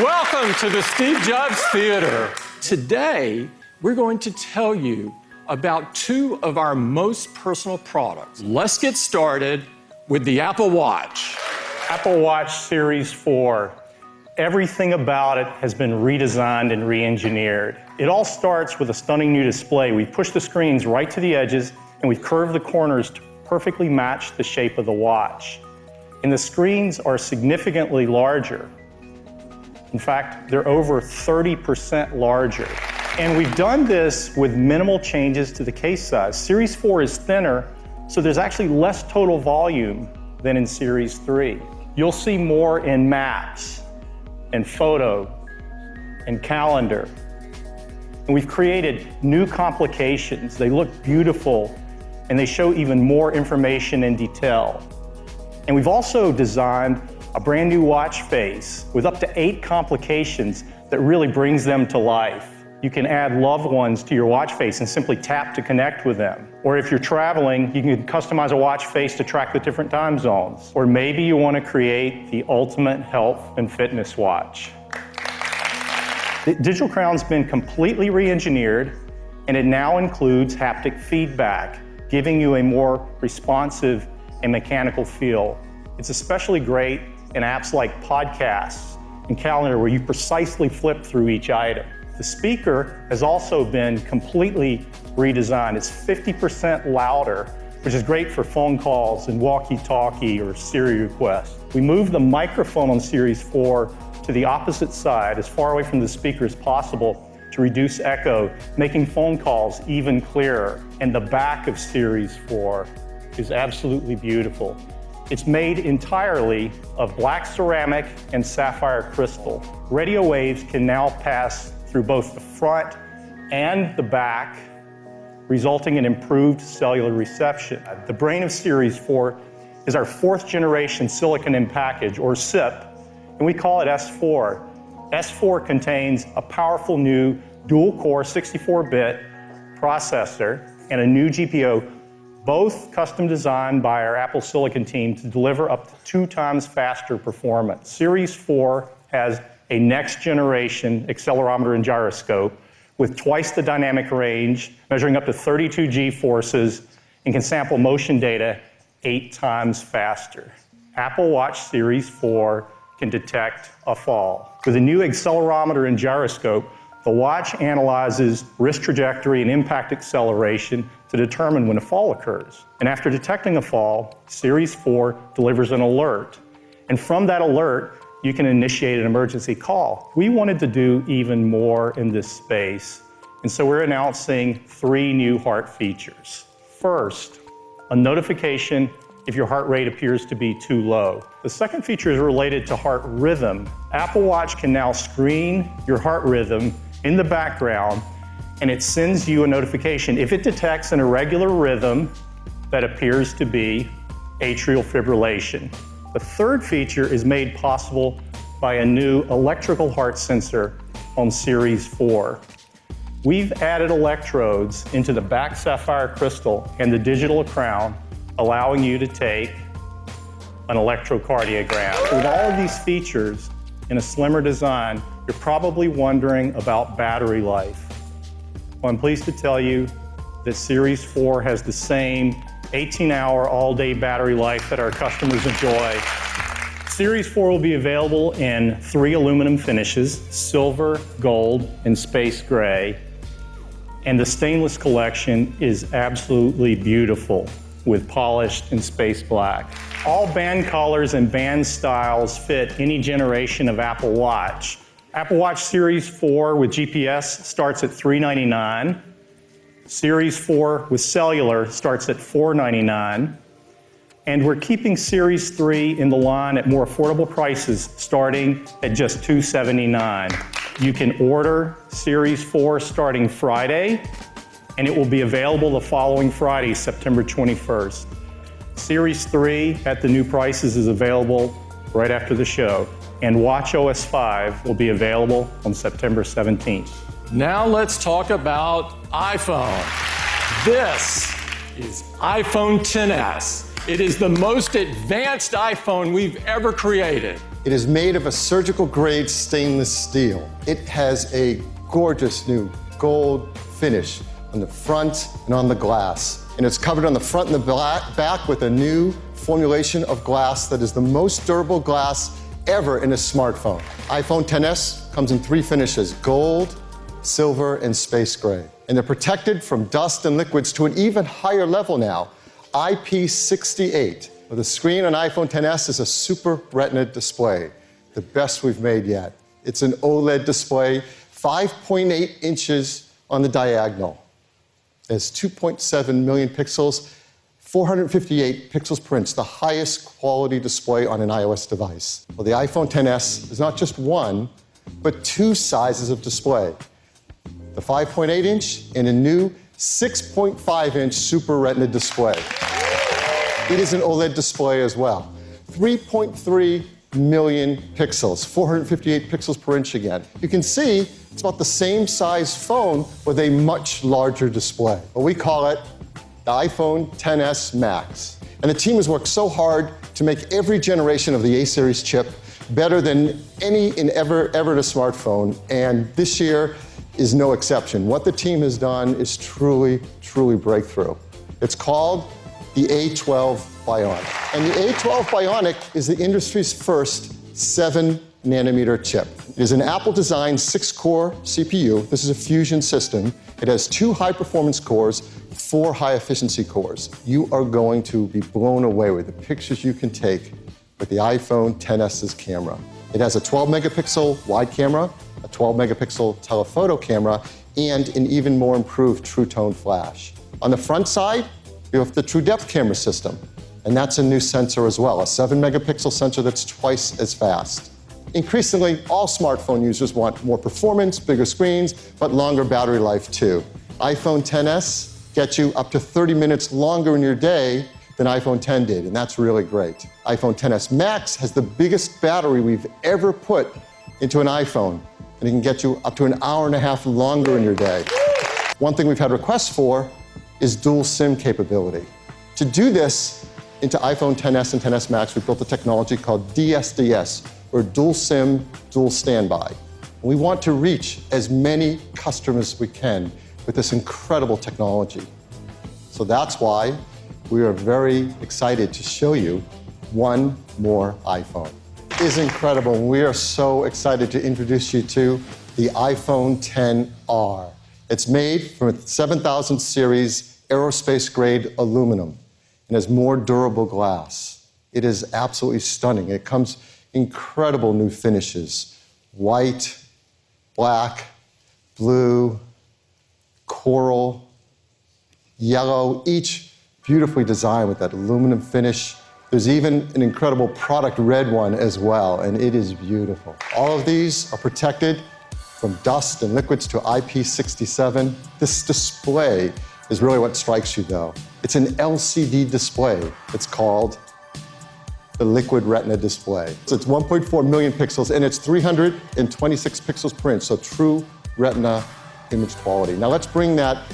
Welcome to the Steve Jobs Theater. Today, we're going to tell you about two of our most personal products. Let's get started with the Apple Watch. Apple Watch Series 4. Everything about it has been redesigned and re-engineered. It all starts with a stunning new display. We've pushed the screens right to the edges, and we've curved the corners to perfectly match the shape of the watch. And the screens are significantly larger. In fact, they're over 30% larger. And we've done this with minimal changes to the case size. Series 4 is thinner, so there's actually less total volume than in Series 3. You'll see more in Maps, and Photo, and Calendar. And we've created new complications. They look beautiful, and they show even more information and detail. And we've also designed a brand new watch face with up to 8 complications that really brings them to life. You can add loved ones to your watch face and simply tap to connect with them. Or if you're traveling, you can customize a watch face to track the different time zones. Or maybe you want to create the ultimate health and fitness watch. The digital crown's been completely re-engineered, and it now includes haptic feedback, giving you a more responsive and mechanical feel. It's especially great in apps like podcasts and Calendar, where you precisely flip through each item. The speaker has also been completely redesigned. It's 50% louder, which is great for phone calls and walkie-talkie or Siri requests. We moved the microphone on Series 4 to the opposite side, as far away from the speaker as possible, to reduce echo, making phone calls even clearer. And the back of Series 4 is absolutely beautiful. It's made entirely of black ceramic and sapphire crystal. Radio waves can now pass through both the front and the back, resulting in improved cellular reception. The brain of Series 4 is our 4th generation silicon in package, or SiP, and we call it S4. S4 contains a powerful new dual-core 64-bit processor and a new GPU, both custom designed by our Apple Silicon team to deliver up to 2 times faster performance. Series 4 has a next generation accelerometer and gyroscope with twice the dynamic range, measuring up to 32 G-forces, and can sample motion data 8 times faster. Apple Watch Series 4 can detect a fall. With a new accelerometer and gyroscope, the watch analyzes wrist trajectory and impact acceleration to determine when a fall occurs. And after detecting a fall, Series 4 delivers an alert. And from that alert, you can initiate an emergency call. We wanted to do even more in this space, and so we're announcing 3 new heart features. First, a notification if your heart rate appears to be too low. The second feature is related to heart rhythm. Apple Watch can now screen your heart rhythm in the background, and it sends you a notification if it detects an irregular rhythm that appears to be atrial fibrillation. The third feature is made possible by a new electrical heart sensor on Series 4. We've added electrodes into the back sapphire crystal and the digital crown, allowing you to take an electrocardiogram. With all of these features in a slimmer design, you're probably wondering about battery life. Well, I'm pleased to tell you that Series 4 has the same 18-hour all-day battery life that our customers enjoy. Series 4 will be available in 3 aluminum finishes: silver, gold, and space gray. And the stainless collection is absolutely beautiful with polished and space black. All band colors and band styles fit any generation of Apple Watch. Apple Watch Series 4 with GPS starts at $399. Series 4 with cellular starts at $499. And we're keeping Series 3 in the line at more affordable prices, starting at just $279. You can order Series 4 starting Friday, and it will be available the following Friday, September 21st. Series 3 at the new prices is available right after the show, and watchOS 5 will be available on September 17th. Now let's talk about iPhone. This is iPhone XS. It is the most advanced iPhone we've ever created. It is made of a surgical-grade stainless steel. It has a gorgeous new gold finish on the front and on the glass. And it's covered on the front and the back with a new formulation of glass that is the most durable glass ever in a smartphone. iPhone XS comes in 3 finishes: gold, silver, and space gray. And they're protected from dust and liquids to an even higher level now, IP68. Well, the screen on iPhone XS is a Super Retina display, the best we've made yet. It's an OLED display, 5.8 inches on the diagonal. It has 2.7 million pixels, 458 pixels per inch, the highest quality display on an iOS device. Well, the iPhone XS is not just one, but 2 sizes of display. The 5.8 inch and a new 6.5 inch Super Retina display. It is an OLED display as well. 3.3 million pixels, 458 pixels per inch again. You can see it's about the same size phone with a much larger display. Well, we call it the iPhone XS Max. And the team has worked so hard to make every generation of the A-series chip better than any ever in a smartphone. And this year is no exception. What the team has done is truly, truly breakthrough. It's called the A12 Bionic. And the A12 Bionic is the industry's first 7-nanometer chip. It is an Apple-designed 6-core CPU. This is a fusion system. It has 2 high-performance cores, 4 high-efficiency cores. You are going to be blown away with the pictures you can take with the iPhone XS's camera. It has a 12-megapixel wide camera, a 12-megapixel telephoto camera, and an even more improved True Tone flash. On the front side, you have the True Depth camera system, and that's a new sensor as well, a 7-megapixel sensor that's twice as fast. Increasingly, all smartphone users want more performance, bigger screens, but longer battery life too. iPhone XS gets you up to 30 minutes longer in your day than iPhone X did, and that's really great. iPhone XS Max has the biggest battery we've ever put into an iPhone, and it can get you up to an hour and a half longer in your day. One thing we've had requests for is dual SIM capability. To do this into iPhone XS and XS Max, we built a technology called DSDS, or Dual SIM, Dual Standby. And we want to reach as many customers as we can with this incredible technology. So that's why we are very excited to show you one more iPhone. It is incredible, and we are so excited to introduce you to the iPhone XR. It's made from a 7000 series aerospace-grade aluminum and has more durable glass. It is absolutely stunning. It comes incredible new finishes: white, black, blue, coral, yellow, each beautifully designed with that aluminum finish. There's even an incredible product red one as well, and it is beautiful. All of these are protected from dust and liquids to IP67. This display is really what strikes you, though. It's an LCD display. It's called the Liquid Retina display. So it's 1.4 million pixels, and it's 326 pixels per inch, so true Retina image quality. Now let's bring that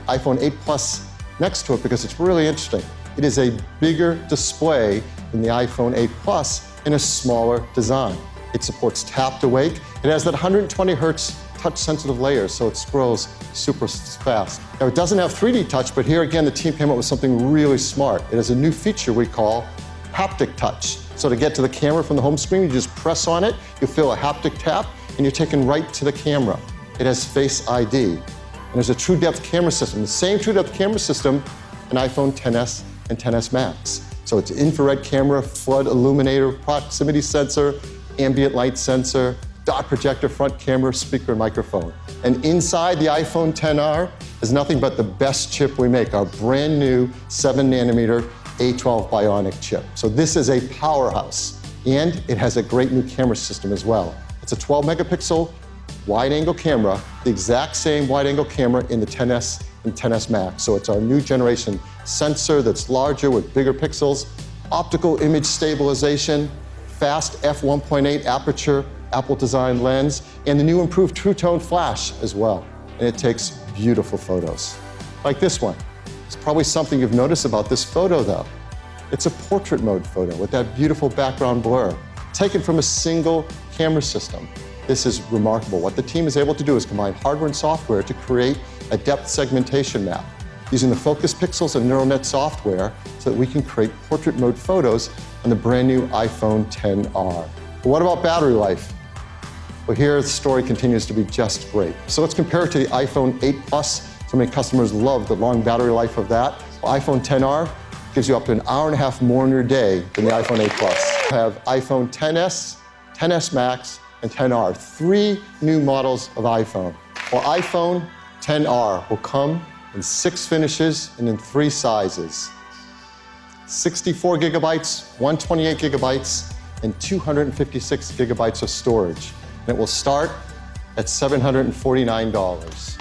iPhone 8 Plus next to it, because it's really interesting. It is a bigger display than the iPhone 8 Plus in a smaller design. It supports tap to wake. It has that 120 hertz touch-sensitive layer, so it scrolls super fast. Now, it doesn't have 3D touch, but here again, the team came up with something really smart. It has a new feature we call haptic touch. So to get to the camera from the home screen, you just press on it, you feel a haptic tap, and you're taken right to the camera. It has Face ID. And there's a True Depth camera system, the same True Depth camera system in iPhone XS and XS Max. So it's infrared camera, flood illuminator, proximity sensor, ambient light sensor, dot projector, front camera, speaker, and microphone. And inside the iPhone XR is nothing but the best chip we make, our brand new 7-nanometer A12 Bionic chip. So this is a powerhouse, and it has a great new camera system as well. It's a 12-megapixel wide-angle camera, the exact same wide-angle camera in the XS and XS Max. So it's our new generation sensor that's larger with bigger pixels, optical image stabilization, fast f1.8 aperture, Apple-designed lens, and the new improved True Tone flash as well. And it takes beautiful photos, like this one. It's probably something you've noticed about this photo, though. It's a portrait mode photo with that beautiful background blur. taken from a single camera system. This is remarkable. What the team is able to do is combine hardware and software to create a depth segmentation map using the focus pixels and neural net software so that we can create portrait mode photos on the brand new iPhone XR. But what about battery life? Well, here the story continues to be just great. So let's compare it to the iPhone 8 Plus. So many customers love the long battery life of that. Well, iPhone XR gives you up to an hour and a half more in your day than the iPhone 8 Plus. We have iPhone XS, XS Max, and XR, 3 new models of iPhone. Well, iPhone XR will come in 6 finishes and in 3 sizes. 64 gigabytes, 128 gigabytes, and 256 gigabytes of storage. And it will start at $749.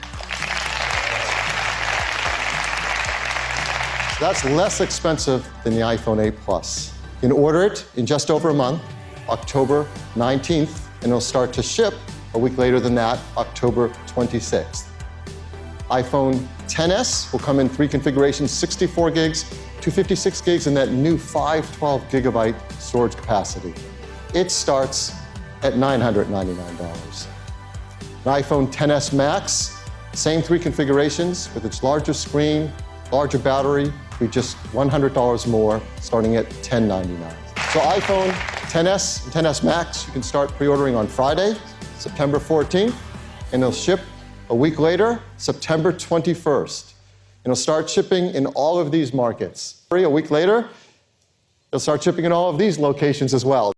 That's less expensive than the iPhone 8 Plus. You can order it in just over a month, October 19th, and it'll start to ship a week later than that, October 26th. iPhone XS will come in 3 configurations, 64 gigs, 256 gigs, and that new 512 gigabyte storage capacity. It starts at $999. An iPhone XS Max, same 3 configurations with its larger screen, larger battery, be just $100 more, starting at $1099. So iPhone XS and XS Max, you can start pre-ordering on Friday, September 14th, and they'll ship a week later, September 21st. And it'll start shipping in all of these markets. A week later, it'll start shipping in all of these locations as well.